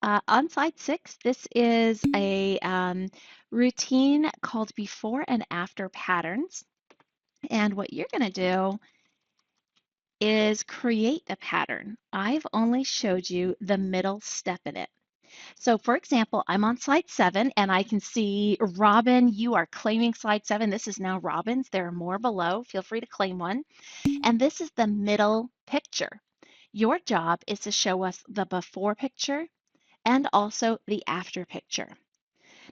On slide 6, this is a routine called before and after patterns. And what you're going to do is create a pattern. I've only showed you the middle step in it. So for example, I'm on slide 7 and I can see Robin, you are claiming slide 7. This is now Robin's. There are more below. Feel free to claim one. And this is the middle picture. Your job is to show us the before picture and also the after picture.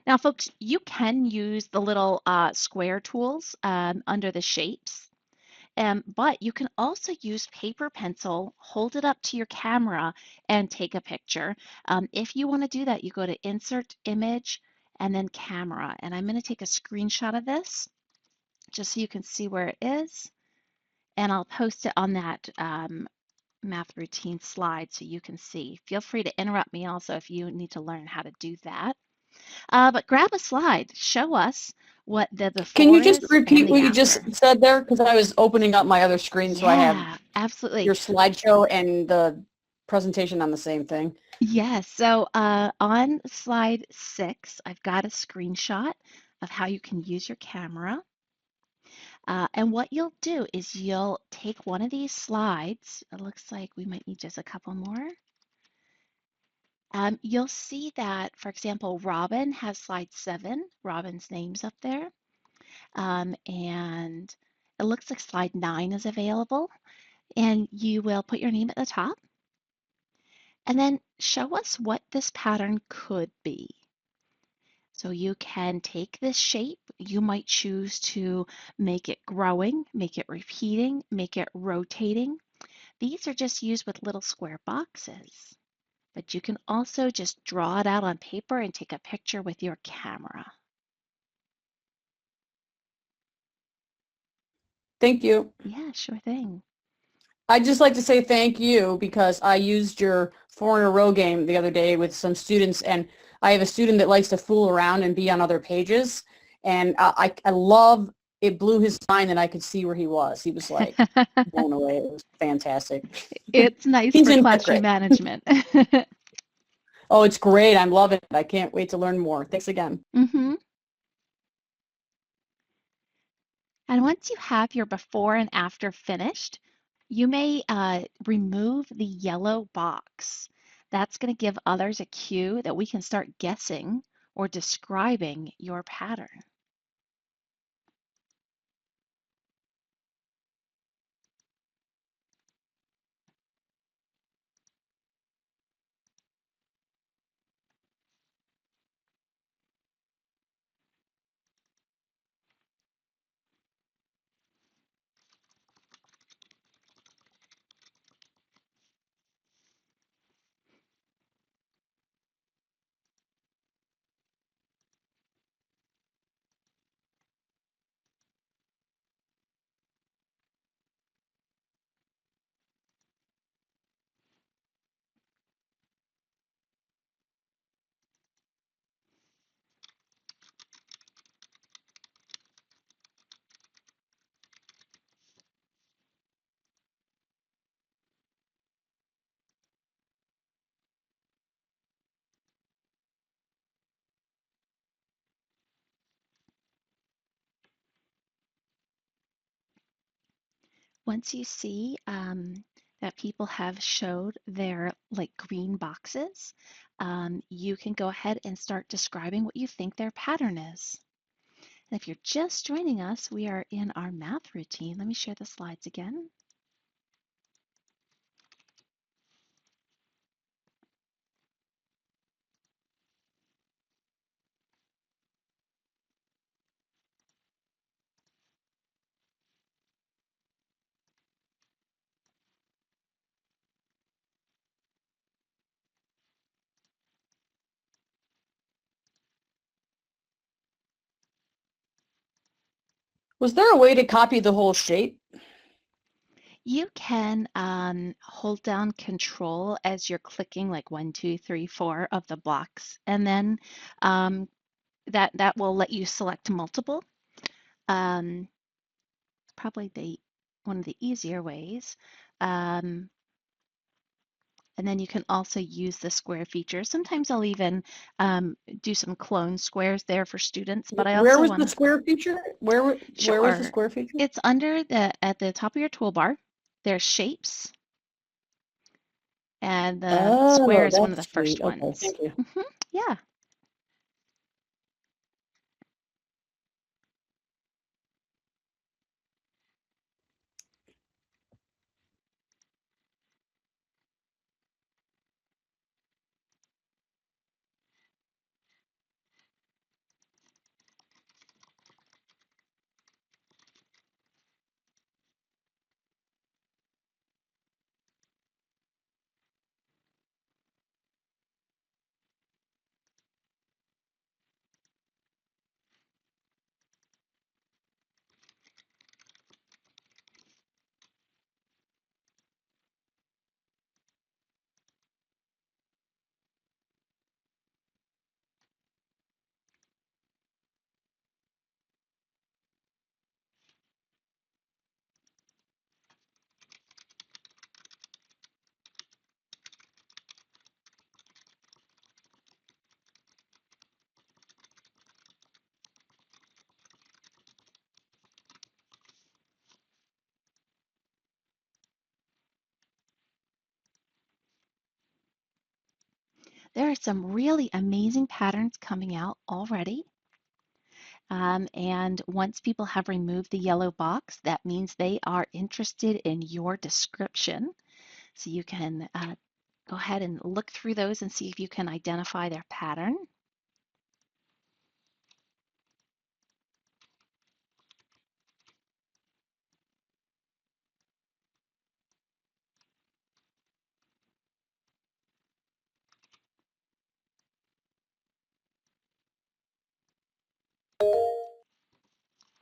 Now, folks, you can use the little square tools under the shapes, but you can also use paper pencil, hold it up to your camera, and take a picture. If you want to do that, you go to Insert Image and then Camera. And I'm going to take a screenshot of this just so you can see where it is. And I'll post it on that math routine slide so you can see. Feel free to interrupt me also if you need to learn how to do that. But grab a slide, show us what the Can you before just is and repeat the what you just after. said there? Because I was opening up my other screen, so I have Yeah, absolutely. your slideshow and the presentation on the same thing. Yes, so on slide 6, I've got a screenshot of how you can use your camera. And what you'll do is you'll take one of these slides. It looks like we might need just a couple more. You'll see that, for example, Robin has slide 7. Robin's name's up there. And it looks like slide 9 is available. And you will put your name at the top. And then show us what this pattern could be. So you can take this shape. You might choose to make it growing, make it repeating, make it rotating. These are just used with little square boxes. But you can also just draw it out on paper and take a picture with your camera. Thank you. Yeah, sure thing. I'd just like to say thank you because I used your 4 in a row game the other day with some students, and I have a student that likes to fool around and be on other pages, and I love it. Blew his mind, and I could see where he was. He was like blown away. It was fantastic. It's nice He's for in 5th question grade. management. Oh, it's great. I'm loving it. I can't wait to learn more. Thanks again. Mm-hmm. And once you have your before and after finished, you may remove the yellow box. That's going to give others a cue that we can start guessing or describing your pattern. Once you see that people have showed their like green boxes, you can go ahead and start describing what you think their pattern is. And if you're just joining us, we are in our math routine. Let me share the slides again. Was there a way to copy the whole shape? You can hold down Control as you're clicking like 1, 2, 3, 4 of the blocks, and then um, that will let you select multiple. Um, Probably one of the easier ways. Um, And then you can also use the square feature. Sometimes I'll even do some clone squares there for students, but I Where also was want the to, square feature? Where was the sure, square feature? it's under at the top of your toolbar. There's shapes, and the square Oh, is one of the that's first sweet. Okay, ones. thank you. Yeah. There are some really amazing patterns coming out already. And once people have removed the yellow box, that means they are interested in your description. So you can go ahead and look through those and see if you can identify their pattern.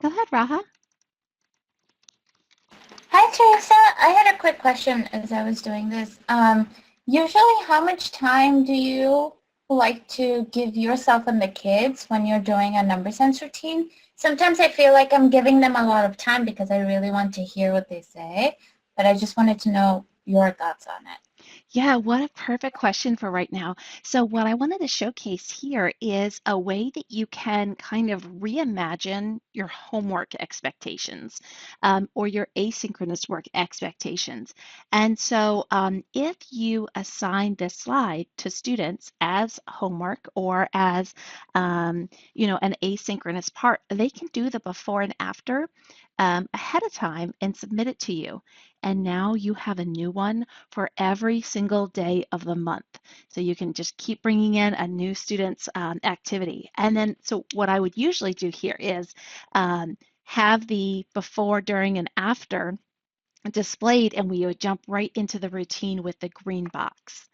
Go ahead, Raha. Hi, Teresa. I had a quick question as I was doing this. Usually, how much time do you like to give yourself and the kids when you're doing a number sense routine? Sometimes I feel like I'm giving them a lot of time because I really want to hear what they say, but I just wanted to know your thoughts on it. Yeah, what a perfect question for right now. So, what I wanted to showcase here is a way that you can kind of reimagine your homework expectations or your asynchronous work expectations. And so, if you assign this slide to students as homework or as, an asynchronous part, they can do the before and after ahead of time and submit it to you. And now you have a new one for every single day of the month. So you can just keep bringing in a new student's activity. And then, so what I would usually do here is have the before, during, and after displayed, and we would jump right into the routine with the green box.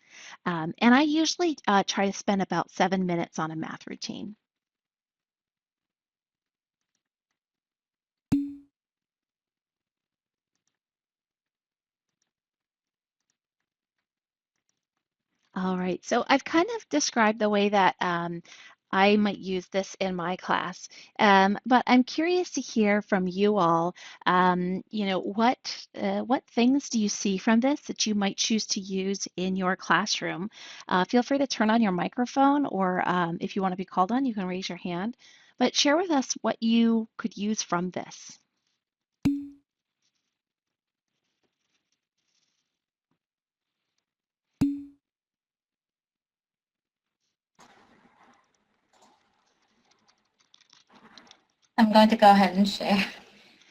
And I usually try to spend about 7 minutes on a math routine. All right, so I've kind of described the way that I might use this in my class, but I'm curious to hear from you all. What things do you see from this that you might choose to use in your classroom? Feel free to turn on your microphone, or if you want to be called on, you can raise your hand. But share with us what you could use from this. I'm going to go ahead and share.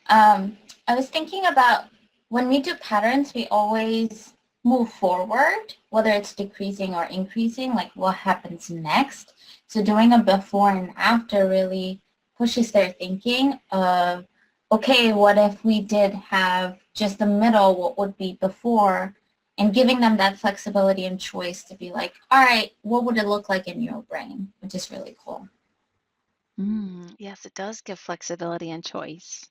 I was thinking about when we do patterns, we always move forward, whether it's decreasing or increasing, like what happens next. So doing a before and after really pushes their thinking of, okay, what if we did have just the middle, what would be before, and giving them that flexibility and choice to be like, all right, what would it look like in your brain, which is really cool. Yes, it does give flexibility and choice.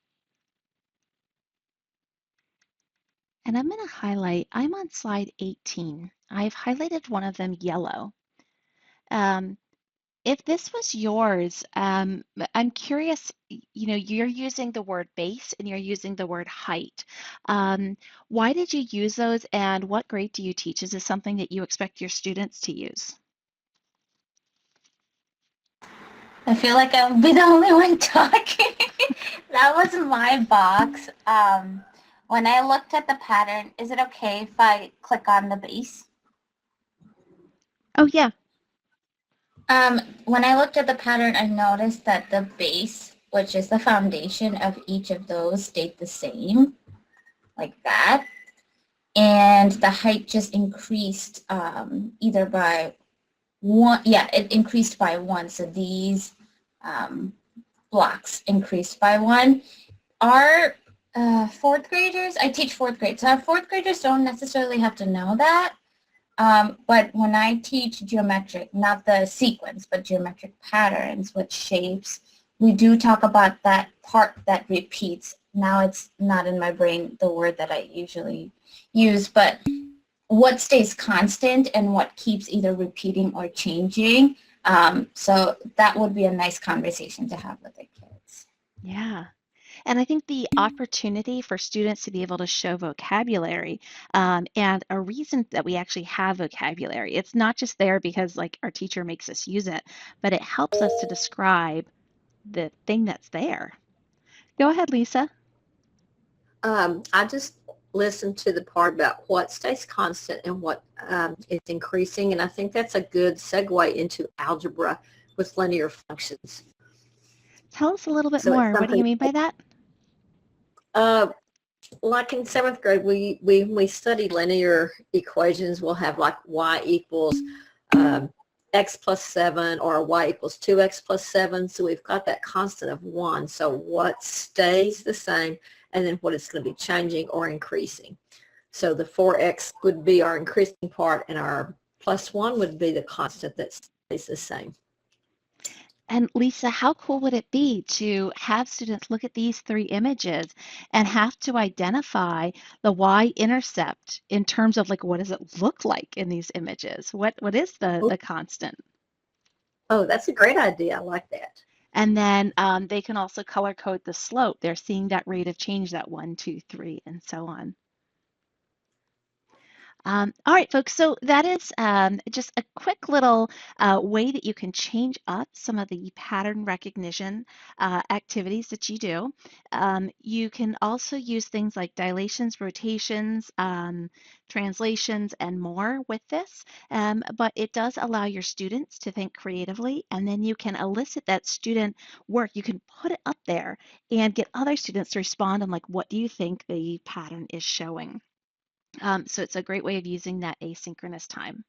And I'm going to highlight, I'm on slide 18. I've highlighted one of them yellow. Um, if this was yours, I'm curious, you're using the word base and you're using the word height. Why did you use those and what grade do you teach? Is this something that you expect your students to use? I feel like I'll be the only one talking. That was my box. When I looked at the pattern, is it okay if I click on the base? Oh, yeah. When I looked at the pattern, I noticed that the base, which is the foundation of each of those, stayed the same, like that. And the height just increased either by one, yeah, it increased by one. So these blocks increased by one. Our fourth graders, I teach fourth grade, so our fourth graders don't necessarily have to know that. But when I teach geometric, not the sequence, but geometric patterns with shapes, we do talk about that part that repeats. Now it's not in my brain, the word that I usually use, but what stays constant and what keeps either repeating or changing. So that would be a nice conversation to have with the kids. Yeah. And I think the opportunity for students to be able to show vocabulary and a reason that we actually have vocabulary, it's not just there because like our teacher makes us use it, but it helps us to describe the thing that's there. Go ahead, Lisa. I just listened to the part about what stays constant and what is increasing, and I think that's a good segue into algebra with linear functions. Tell us a little bit So it's more. What do you something mean by that? like in seventh grade, we study linear equations. We'll have like y equals x plus 7 or y equals 2x plus 7. So we've got that constant of 1. So what stays the same and then what is going to be changing or increasing. So the 4x would be our increasing part and our plus 1 would be the constant that stays the same. And Lisa, how cool would it be to have students look at these three images and have to identify the y-intercept in terms of like what does it look like in these images? What is the constant? Oh, that's a great idea. I like that. And then they can also color code the slope. They're seeing that rate of change, that 1, 2, 3, and so on. All right, folks, so that is just a quick little way that you can change up some of the pattern recognition activities that you do. You can also use things like dilations, rotations, translations, and more with this, but it does allow your students to think creatively, and then you can elicit that student work. You can put it up there and get other students to respond on like, what do you think the pattern is showing? So it's a great way of using that asynchronous time.